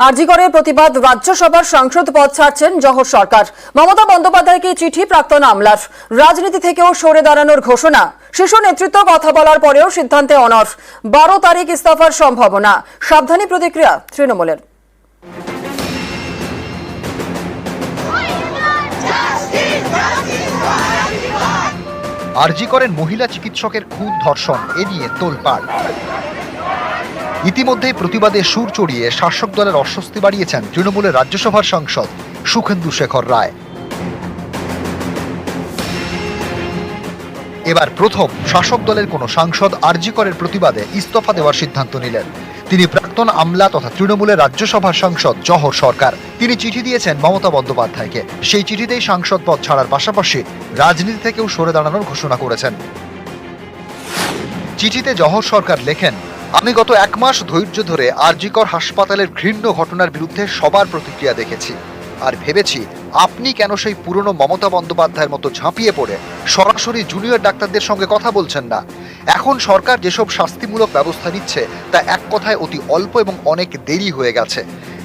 আরজি করে প্রতিবাদ রাজ্যসভার সাংসদ পদ ছাড়ছেন জহর সরকার। মমতা বন্দ্যোপাধ্যায়কে চিঠি প্রাক্তন আমলার, রাজনীতি থেকেও সরে দাঁড়ানোর ঘোষণা। শীর্ষ নেতৃত্ব কথা বলার পরেও সিদ্ধান্তে অনড়। 12 তারিখ ইস্তফার সম্ভাবনা। সাবধানী প্রতিক্রিয়া তৃণমূলের। আরজি করেন মহিলা চিকিৎসকের খুন ধর্ষণ এ নিয়ে তোলপাড়। ইতিমধ্যেই প্রতিবাদে সুর চড়িয়ে শাসক দলের অস্বস্তি বাড়িয়েছেন তৃণমূলের রাজ্যসভার সাংসদ সুখেন্দু শেখর রায়। এবার প্রথম শাসক দলের কোনো সাংসদ আরজি করের প্রতিবাদে ইস্তফা দেওয়ার সিদ্ধান্ত নিলেন। তিনি প্রাক্তন আমলা তথা তৃণমূলের রাজ্যসভার সাংসদ জহর সরকার। তিনি চিঠি দিয়েছেন মমতা বন্দ্যোপাধ্যায়কে। সেই চিঠিতেই সাংসদ পদ ছাড়ার পাশাপাশি রাজনীতি থেকেও সরে দাঁড়ানোর ঘোষণা করেছেন। চিঠিতে জহর সরকার লেখেন, আমি গত 1 মাস ধৈর্য ধরে আরজি কর হাসপাতালের ঘৃণ্য ঘটনার বিরুদ্ধে সবার প্রতিক্রিয়া দেখেছি, আর ভেবেছি আপনি কেন সেই পুরনো মমতা বন্দ্যোপাধ্যায়ের মতো ঝাঁপিয়ে পড়ে সরাসরি জুনিয়র ডাক্তারদের সঙ্গে কথা বলছেন না। এখন সরকার যেসব শাস্তিমূলক ব্যবস্থা নিচ্ছে তা এক কথায় অতি অল্প এবং অনেক দেরি হয়ে গেছে।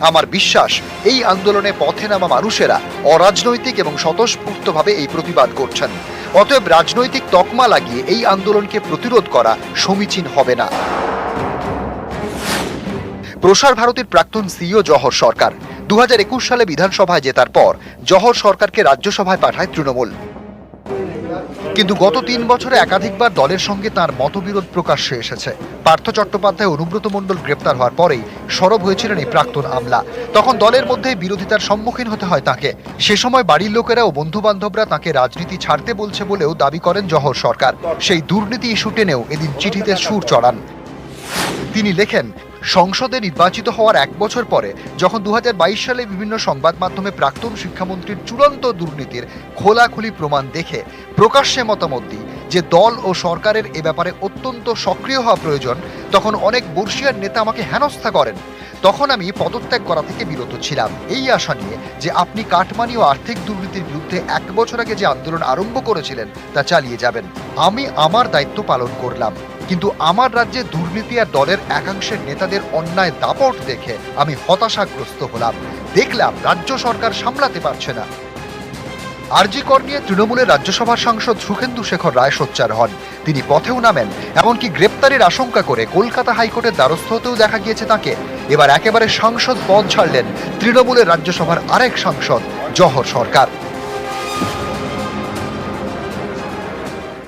আমার বিশ্বাস এই আন্দোলনে পথে নামা মানুষেরা অরাজনৈতিক এবং স্বতঃস্ফূর্তভাবে এই প্রতিবাদ করছেন। অতএব রাজনৈতিক তকমা লাগিয়ে এই আন্দোলনকে প্রতিরোধ করা সমীচীন হবে না। প্রসার ভারতীর প্রাক্তন সিইও জহর সরকার 2021 সালে বিধানসভায় জেতার পর জহর সরকারকে রাজ্যসভায় পাঠায় তৃণমূল। কিন্তু গত 3 বছরে একাধিকবার দলের সঙ্গে তার মতবিরোধ প্রকাশ্যে এসেছে। পার্থ চট্টোপাধ্যায়, অনুব্রত মণ্ডল গ্রেপ্তার হওয়ার পরেই সরব হয়েছিলেন এই প্রাক্তন আমলা। তখন দলের মধ্যে বিরোধিতার সম্মুখীন হতে হয় তাকে। সে সময় বাড়ির লোকেরা ও বন্ধু বান্ধবরা তাকে রাজনীতি ছাড়তে বলছে বলেও দাবি করেন জহর সরকার। সেই দুর্নীতি ইস্যু টেনেও এদিন চিঠিতে সুর চড়ান। তিনি লেখেন, সংসদে নির্বাচিত হওয়ার 1 বছর পরে যখন 2022 সালে বিভিন্ন সংবাদ মাধ্যমে প্রাক্তন শিক্ষামন্ত্রীর চূড়ান্ত দুর্নীতির খোলাখুলি প্রমাণ দেখে প্রকাশ্যে মতামত দিই যে দল ও সরকারের এ ব্যাপারে অত্যন্ত সক্রিয় হওয়া প্রয়োজন, তখন অনেক বর্ষীয়ার নেতা আমাকে হেনস্থা করেন। তখন আমি পদত্যাগ করা থেকে বিরত ছিলাম এই আশা নিয়ে যে আপনি কাটমানি ও আর্থিক দুর্নীতির বিরুদ্ধে 1 বছর আগে যে আন্দোলন আরম্ভ করেছিলেন তা চালিয়ে যাবেন। আমি আমার দায়িত্ব পালন করলাম, কিন্তু আমার রাজ্যে দুর্নীতি আর দলের একাংশের নেতাদের অন্যায় দাপট দেখে আমি হতাশাগ্রস্ত হলাম। দেখলাম রাজ্য সরকার সামলাতে পারছে না। আরজি কর নিয়ে তৃণমূলের রাজ্যসভার সাংসদ সুখেন্দু শেখর রায় সোচ্চার হন। তিনি পথেও নামেন, এমনকি গ্রেপ্তারের আশঙ্কা করে কলকাতা হাইকোর্টের দ্বারস্থ হতেও দেখা গিয়েছে তাকে। এবার একেবারে সাংসদ পদ ছাড়লেন তৃণমূলের রাজ্যসভার আরেক সাংসদ জহর সরকার।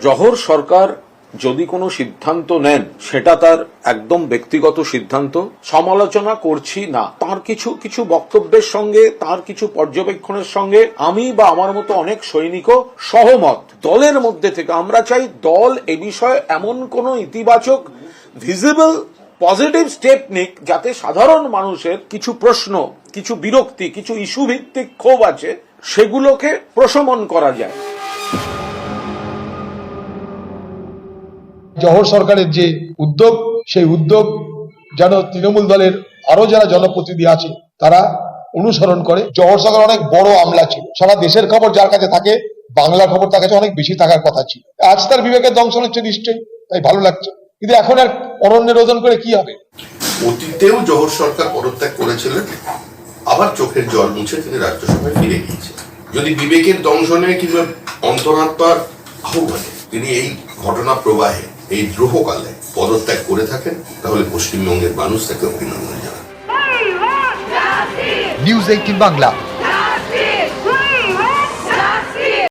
জহর সরকার যদি কোনো সিদ্ধান্ত নেন সেটা তার একদম ব্যক্তিগত সিদ্ধান্ত, সমালোচনা করছি না। তার কিছু বক্তব্যের সঙ্গে, তার কিছু পর্যবেক্ষণের সঙ্গে আমি বা আমার মতো অনেক সৈনিকও সহমত। দলের মধ্যে থেকে আমরা চাই দল এ বিষয়ে এমন কোন ইতিবাচক ভিজিবল পজিটিভ স্টেপ নিক যাতে সাধারণ মানুষের কিছু প্রশ্ন, কিছু বিরক্তি, কিছু ইস্যু ভিত্তিক ক্ষোভ আছে সেগুলোকে প্রশমন করা যায়। জহর সরকারের যে উদ্যোগ, সেই উদ্যোগ যেন তৃণমূল দলের আরো যারা জনপ্রতিনিধি আছে তারা অনুসরণ করে। জহর সরকার অনেক বড় আমলা ছিল, সারা দেশের খবর যার কাছে থাকে, বাংলার খবর তার কাছে অনেক বেশি থাকার কথা ছিল। আজ তার বিবেকের দংশন হচ্ছে নিশ্চয়ই, তাই ভালো লাগছে। কিন্তু এখন আর অরণ্য রোদন করে কি হবে? অতীতেও জহর সরকার পদত্যাগ করেছিলেন, আবার চোখের জল মুছে তিনি রাজ্যসভায় ফিরে গিয়েছেন। যদি বিবেকের দংশনে কিংবা অন্তরাত্মার আহ্বানে তিনি এই ঘটনা প্রবাহে, এই দ্রোহকালে পদত্যাগ করে থাকেন, তাহলে পশ্চিমবঙ্গের মানুষ তাকে অভিনন্দন জানান। নিউজ 18 বাংলা।